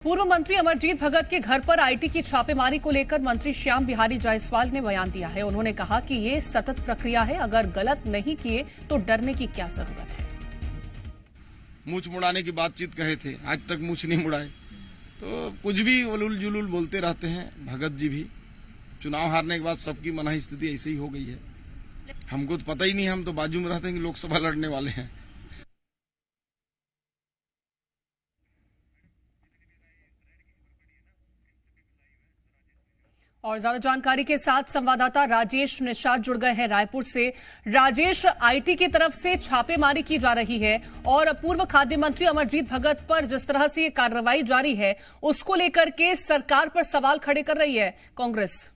पूर्व मंत्री अमरजीत भगत के घर पर आईटी की छापेमारी को लेकर मंत्री श्याम बिहारी जायसवाल ने बयान दिया है। उन्होंने कहा कि ये सतत प्रक्रिया है, अगर गलत नहीं किए तो डरने की क्या जरूरत है। मूछ मुड़ाने की बातचीत कहे थे, आज तक मूछ नहीं मुड़ाए, तो कुछ भी उलूल जुलूल बोलते रहते हैं। भगत जी भी चुनाव हारने के बाद सबकी मनाही स्थिति ऐसी ही हो गई है। हमको तो पता ही नहीं, हम तो बाजू में रहते हैं कि लोकसभा लड़ने वाले हैं। और ज्यादा जानकारी के साथ संवाददाता राजेश निषाद जुड़ गए हैं रायपुर से। राजेश, आईटी की तरफ से छापेमारी की जा रही है और पूर्व खाद्य मंत्री अमरजीत भगत पर जिस तरह से ये कार्रवाई जारी है उसको लेकर के सरकार पर सवाल खड़े कर रही है कांग्रेस।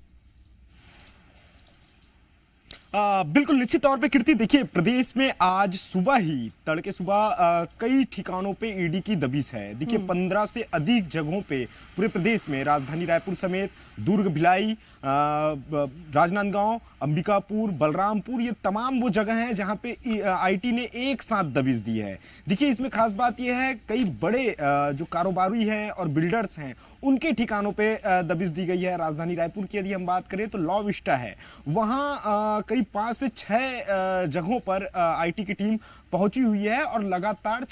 बिल्कुल निश्चित तौर पे कीर्ति, देखिए प्रदेश में आज सुबह ही तड़के सुबह कई ठिकानों पे ईडी की दबिश है। देखिए 15 से अधिक जगहों पे पूरे प्रदेश में, राजधानी रायपुर समेत दुर्ग, भिलाई, राजनांदगांव, अंबिकापुर, बलरामपुर, ये तमाम वो जगह हैं जहां पे आईटी ने एक साथ दबिश दी है। देखिए इसमें खास बात यह है, कई बड़े जो कारोबारी हैं और बिल्डर्स हैं उनके ठिकानों पे दबिश दी गई है। राजधानी रायपुर की यदि हम बात करें तो लॉ विस्टा है, वहां करीब 5 से 6 जगहों पर आईटी की टीम पहुंची हुई है और लगातार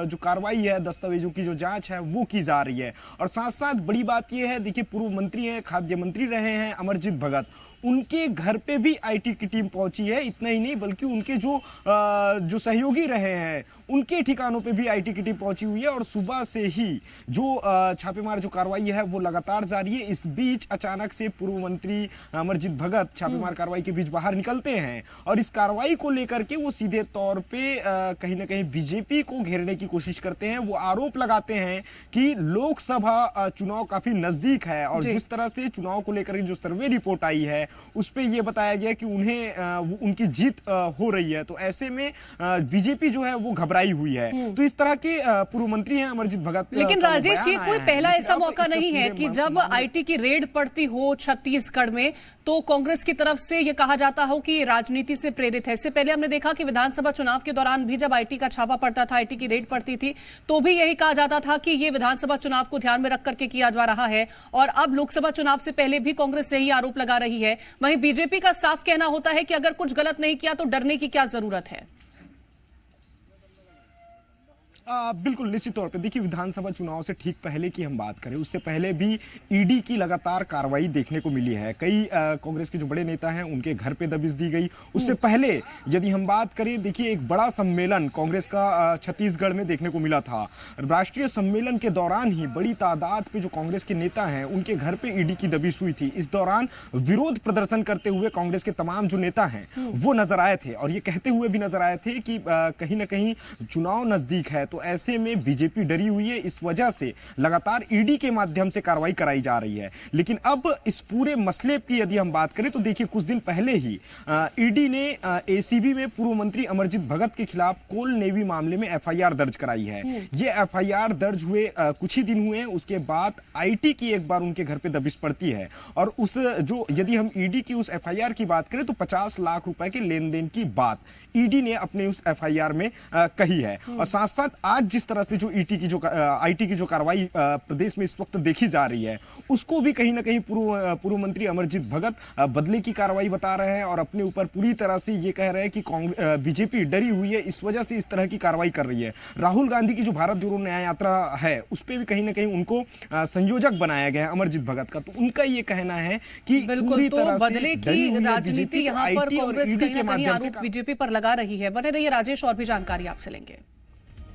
जो कार्रवाई है, दस्तावेजों की जो जांच है वो की जा रही है। और साथ साथ बड़ी बात यह है, देखिए पूर्व मंत्री हैं, खाद्य मंत्री रहे हैं अमरजीत भगत, उनके घर पे भी आईटी की टीम पहुंची है। इतना ही नहीं बल्कि उनके जो सहयोगी रहे हैं उनके ठिकानों पे भी आईटी की टीम पहुंची हुई है। और सुबह से ही जो छापेमार जो कार्रवाई है वो लगातार जारी है। इस बीच अचानक से पूर्व मंत्री अमरजीत भगत छापेमार कार्रवाई के बीच बाहर निकलते हैं और इस कार्रवाई को लेकर के वो सीधे तौर पे कहीं ना कहीं बीजेपी को घेरने की कोशिश करते हैं। वो आरोप लगाते हैं कि लोकसभा चुनाव काफी नजदीक है और जिस तरह से चुनाव को लेकर जो सर्वे रिपोर्ट आई है उस पे ये बताया गया कि उन्हें उनकी जीत हो रही है। तो ऐसे में बीजेपी जो है वो घबराई हुई है। तो इस तरह के पूर्व मंत्री हैं अमरजीत भगत। लेकिन राजेश, ये कोई पहला ऐसा मौका नहीं है कि जब आईटी की रेड पड़ती हो छत्तीसगढ़ में तो कांग्रेस की तरफ से यह कहा जाता हो कि राजनीति से प्रेरित है। इससे पहले हमने देखा कि विधानसभा चुनाव के दौरान भी जब आईटी का छापा पड़ता था, आईटी की रेड पड़ती थी, तो भी यही कहा जाता था कि यह विधानसभा चुनाव को ध्यान में रख करके किया जा रहा है। और अब लोकसभा चुनाव से पहले भी कांग्रेस यही आरोप लगा रही है। वहीं बीजेपी का साफ कहना होता है कि अगर कुछ गलत नहीं किया तो डरने की क्या जरूरत है। बिल्कुल निश्चित तौर पे देखिए विधानसभा चुनाव से ठीक पहले की हम बात करें, उससे पहले भी ईडी की लगातार कार्रवाई देखने को मिली है। कई कांग्रेस के जो बड़े नेता हैं उनके घर पे दबिश दी गई। उससे पहले यदि हम बात करें, देखिए एक बड़ा सम्मेलन कांग्रेस का छत्तीसगढ़ में देखने को मिला था। राष्ट्रीय सम्मेलन के दौरान ही बड़ी तादाद पे जो कांग्रेस के नेता हैं उनके घर पे ईडी की दबिश हुई थी। इस दौरान विरोध प्रदर्शन करते हुए कांग्रेस के तमाम जो नेता हैं वो नजर आए थे और ये कहते हुए भी नजर आए थे कि कहीं ना कहीं चुनाव नजदीक है, तो ऐसे में बीजेपी डरी हुई है। इस वजह से लगातार ईडी के माध्यम से कार्रवाई कराई जा रही है। लेकिन अब इस पूरे मसले की यदि हम बात करें तो देखिए कुछ दिन पहले ही ईडी ने एसीबी में पूर्व मंत्री अमरजीत भगत के खिलाफ कोल नेवी मामले में एफआईआर दर्ज कराई है। ये एफआईआर दर्ज हुए कुछ ही दिन हुए, उसके बाद आईटी की एक बार उनके घर पे दबिश पड़ती है और उस जो यदि हम ईडी की उस एफआईआर की बात करें तो 50 लाख रुपए के लेन देन की बात ईडी ने अपने उस एफआईआर में कही है। और साथ साथ आज जिस तरह से जो आईटी की जो कार्रवाई प्रदेश में इस वक्त देखी जा रही है उसको भी कहीं ना कहीं पूर्व मंत्री अमरजीत भगत बदले की कार्रवाई बता रहे हैं और अपने ऊपर पूरी तरह से ये कह रहे हैं कि बीजेपी डरी हुई है, इस वजह से इस तरह की कार्रवाई कर रही है। राहुल गांधी की जो भारत जोड़ो न्याय यात्रा है उस पर भी कहीं ना कहीं उनको संयोजक बनाया गया है अमरजीत भगत का। तो उनका ये कहना है कि पूरी तरह से बदले की राजनीति यहाँ पर कांग्रेस कहीं ना कहीं आरोप बीजेपी पर लगा रही है। बने रहिए राजेश, और भी जानकारी आपसे लेंगे।